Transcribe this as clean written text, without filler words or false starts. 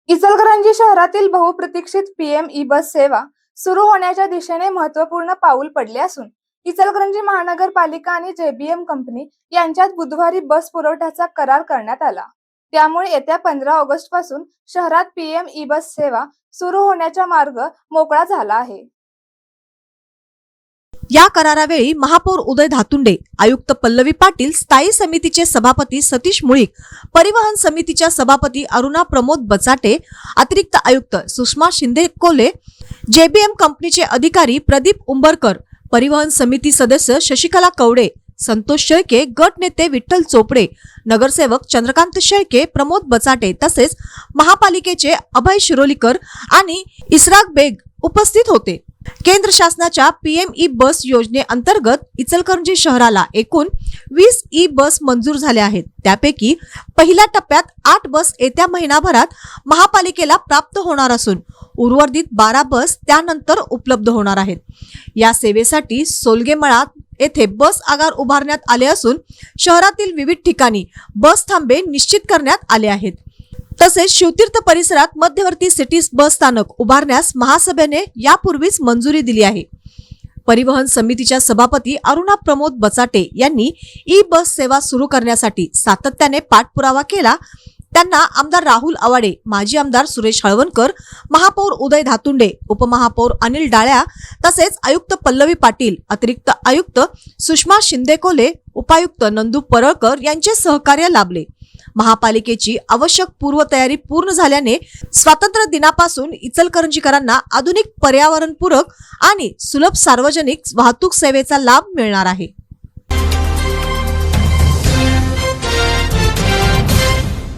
इचलकरंजी शहरातील बहुप्रतीक्षित PM E बस सेवा सुरू होण्याच्या दिशेने महत्त्वपूर्ण पाऊल पडले असून इचलकरंजी महानगरपालिका आणि जेबीएम कंपनी यांच्यात बुधवारी बस पुरवठ्याचा करार करण्यात आला। त्यामुळे येत्या 15 ऑगस्ट पासून शहरात पीएम ई बस सेवा सुरू होण्याचा मार्ग मोकळा झाला आहे। या करारावेळी महापौर उदय धातुंडे, आयुक्त पल्लवी पाटील, स्थायी समितीचे सभापती सतीश मुळीक, परिवहन समितीच्या सभापती अरुणा प्रमोद बचाटे, अतिरिक्त आयुक्त सुषमा शिंदे-कोले, जेबीएम कंपनीचे अधिकारी प्रदीप उंबरकर, परिवहन समिती सदस्य शशिकला कवडे, संतोष शेळके, गट नेते विठ्ठल चोपडे, नगरसेवक चंद्रकांत शेळके, प्रमोद बचाटे तसेच महापालिकेचे अभय शिरोलीकर आणि इस्राक बेग उपस्थित होते। केंद्र शासनाच्या पीएम ई बस योजनेअंतर्गत इचलकरंजी शहराला एकूण 20 ई बस मंजूर झाल्या आहेत। त्यापैकी पहिल्या टप्प्यात 8 बस येत्या महिनाभरात महापालिकेला प्राप्त होणार असून उर्वरित 12 बस त्यानंतर उपलब्ध होणार आहेत। या सेवेसाठी सोलगेमळा येथे बस आगार उभारण्यात आले असून शहरातील विविध ठिकाणी बस थांबे निश्चित करण्यात आले आहेत। तसेच शिवतीर्थ परिसरात मध्यवर्ती सिटी बस स्थानक उभारण्यास महासभेने यापूर्वीच मंजुरी दिली आहे। परिवहन समितीच्या सभापती अरुणा प्रमोद बचाटे यांनी ई बस सेवा सुरू करण्यासाठी सातत्याने पाठपुरावा केला। त्यांना आमदार राहुल आवाडे, माजी आमदार सुरेश हळवणकर, महापौर उदय धातुंडे, उपमहापौर अनिल डाळ्या तसेच आयुक्त पल्लवी पाटील, अतिरिक्त आयुक्त सुषमा शिंदे-कोले, उपायुक्त नंदू परळकर यांचे सहकार्य लाभले। महापालिकेची आवश्यक पूर्वतयारी पूर्ण झाल्याने स्वातंत्र्य दिनापासून इचलकरंजीकरांना आधुनिक पर्यावरणपूरक आणि सुलभ सार्वजनिक वाहतूक सेवेचा लाभ मिळणार आहे।